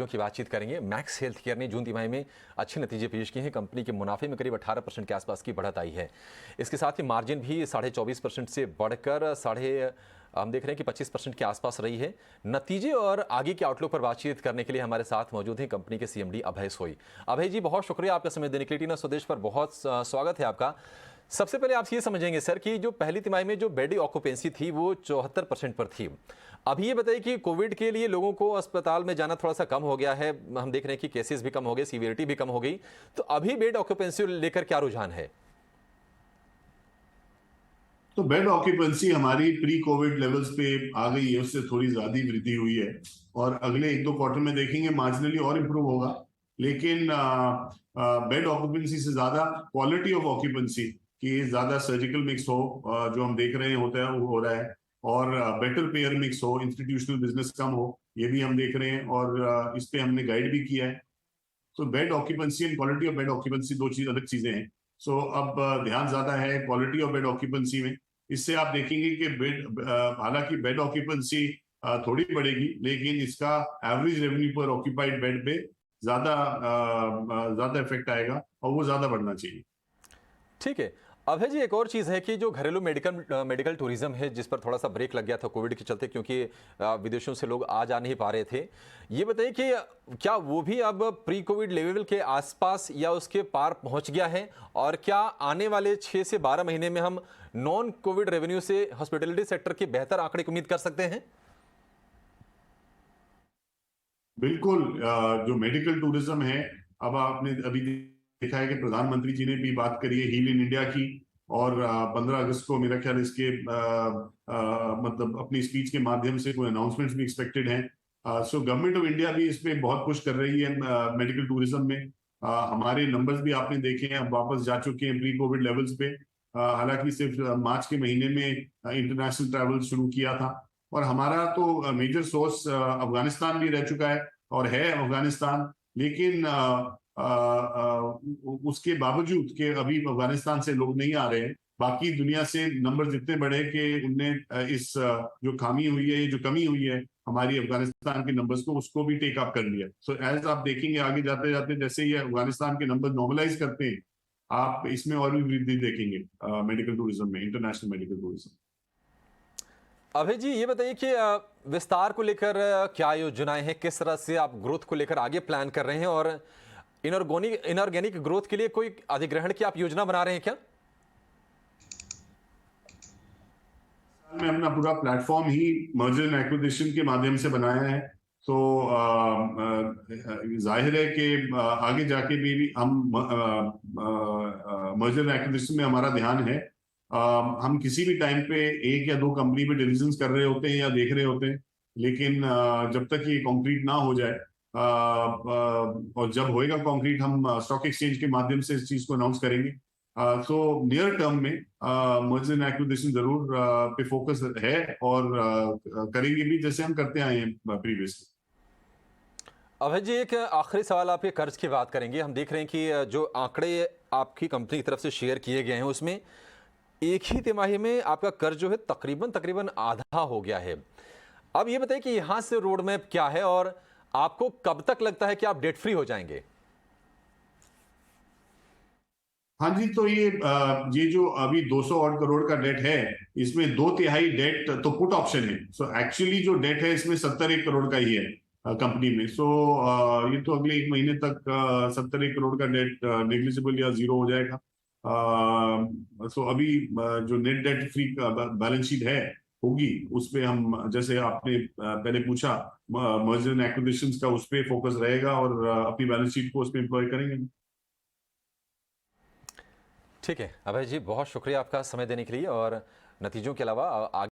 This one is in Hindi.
की बातचीत करेंगे। मैक्स हेल्थ केयर ने जून तिमाही में अच्छे नतीजे पेश किए हैं। कंपनी के मुनाफे में करीब 18% के आसपास की बढ़त आई है। इसके साथ ही मार्जिन भी 24.5% से बढ़कर हम देख रहे हैं कि 25% के आसपास रही है। नतीजे और आगे के आउटलुक पर बातचीत करने के लिए हमारे साथ मौजूद हैं कंपनी के सीएमडी अभय सोई। अभय जी, बहुत शुक्रिया आपका समय देने के लिए। टीना स्वदेश पर बहुत स्वागत है आपका। सबसे पहले आप ये समझेंगे सर कि जो पहली तिमाही में जो बेड ऑक्यूपेंसी थी वो 74% पर थी। अभी ये बताइए कि कोविड के लिए लोगों को अस्पताल में जाना थोड़ा सा कम हो गया है। हम देख रहे हैं कि केसेस भी कम हो गए, सीवियरिटी भी कम हो गई। तो अभी बेड ऑक्यूपेंसी लेकर क्या रुझान है? तो बेड ऑक्यूपेंसी हमारी प्री कोविड लेवल्स पे आ गई है, उससे थोड़ी ज्यादा वृद्धि हुई है और अगले एक दो क्वार्टर में देखेंगे मार्जिनली और इम्प्रूव होगा। लेकिन बेड ऑक्यूपेंसी से ज्यादा क्वालिटी ऑफ ऑक्यूपेंसी की ज्यादा सर्जिकल मिक्स हो, जो हम देख रहे हैं होता है वो हो रहा है, और बेटर पेयर मिक्स हो, इंस्टीट्यूशनल बिजनेस कम हो, ये भी हम देख रहे हैं और इस पे हमने गाइड भी किया है। तो bed occupancy and quality of bed occupancy दो चीज अलग चीजें हैं। सो अब ध्यान ज्यादा है क्वालिटी ऑफ बेड ऑक्यूपेंसी में। इससे आप देखेंगे कि बेड, हालांकि बेड ऑक्यूपेंसी थोड़ी बढ़ेगी, लेकिन इसका एवरेज रेवेन्यू पर ऑक्यूपाइड बेड पे ज्यादा इफेक्ट आएगा और वो ज्यादा बढ़ना चाहिए। ठीक है। अभय जी, एक और चीज़ है कि जो घरेलू मेडिकल टूरिज्म है, जिस पर थोड़ा सा ब्रेक लग गया था कोविड के चलते, क्योंकि विदेशों से लोग आ जा नहीं पा रहे थे। ये बताइए कि क्या वो भी अब प्री कोविड लेवल के आसपास या उसके पार पहुंच गया है? और क्या आने वाले 6 से 12 महीने में हम नॉन कोविड रेवेन्यू से हॉस्पिटैलिटी सेक्टर के बेहतर आंकड़े की उम्मीद कर सकते हैं? बिल्कुल। जो मेडिकल टूरिज्म है, अब आपने अभी देखा है कि प्रधानमंत्री जी ने भी बात करी है हील इन इंडिया की, और 15 अगस्त को मेरा ख्याल इसके मतलब अपनी स्पीच के माध्यम से कोई अनाउंसमेंट्स भी एक्सपेक्टेड हैं। सो गवर्नमेंट ऑफ इंडिया भी इस पे बहुत पुश कर रही है मेडिकल टूरिज्म में। हमारे नंबर्स भी आपने देखे हैं, अब वापस जा चुके हैं प्री कोविड लेवल्स पे। हालांकि सिर्फ मार्च के महीने में इंटरनेशनल ट्रैवल शुरू किया था, और हमारा तो मेजर सोर्स अफगानिस्तान भी रह चुका है और है अफगानिस्तान। लेकिन उसके बावजूद कि अभी अफगानिस्तान से लोग नहीं आ रहे हैं, बाकी दुनिया से नंबर इतने बड़े कि उनने इस जो खामी हुई है, जो कमी हुई है हमारी अफगानिस्तान के नंबर्स को, उसको भी टेक अप कर लिया। सो एज आप देखेंगे आगे जाते जाते जैसे ये अफगानिस्तान के नंबर नॉर्मलाइज करते हैं, आप इसमें और भी वृद्धि देखेंगे मेडिकल टूरिज्म में, इंटरनेशनल मेडिकल टूरिज्म। अभय जी, ये बताइए कि विस्तार को लेकर क्या योजनाएं हैं? किस तरह से आप ग्रोथ को लेकर आगे प्लान कर रहे हैं? और इनऑर्गेनिक ग्रोथ के लिए कोई अधिग्रहण की आप योजना बना रहे हैं क्या? में अपना पूरा platform he merger and acquisition के माध्यम से बनाया है। तो जाहिर है कि आगे जाके भी हम मर्जर एंड एक्विजिशन में हमारा ध्यान है। हम किसी भी टाइम पे एक या दो कंपनी पे डिविजन्स कर रहे होते हैं या देख रहे होते हैं, लेकिन जब तक ये कॉन्क्रीट ना हो जाए, और जब होएगा कॉन्क्रीट, हम स्टॉक एक्सचेंज के माध्यम से इस चीज को अनाउंस करेंगे। तो नियर टर्म में मर्जर एंड एक्विजिशन जरूर पे फोकस है, और करेंगे भी जैसे हम करते आए हैं प्रीवियसली। अभय जी, एक आखिरी सवाल, आपके कर्ज की बात करेंगे। हम देख रहे हैं कि जो आंकड़े आपकी कंपनी की तरफ से शेयर किए गए हैं, उसमें एक ही तिमाही में आपका कर्ज जो है तकरीबन तकरीबन आधा हो गया है। अब ये बताइए कि यहाँ से रोड मैप क्या है और आपको कब तक लगता है कि आप डेट फ्री हो जाएंगे? हाँ जी, तो ये जो अभी 200 और करोड़ का डेट है, इसमें 2/3 डेट तो पुट ऑप्शन है। सो एक्चुअली जो डेट है इसमें 71 करोड़ का ही है कंपनी में। सो ये तो अगले एक महीने तक 71 करोड़ का डेट नेग्लिजिबल या जीरो हो जाएगा। सो अभी जो net debt free balance sheet है होगी, उस पे हम, जैसे आपने पहले पूछा, मर्जर एंड एक्विजिशंस का उस पे फोकस रहेगा, और अपनी बैलेंस शीट को उस पे एम्प्लॉय करेंगे। ठीक है अभय जी, बहुत शुक्रिया आपका समय देने के लिए। और नतीजों के अलावा आगे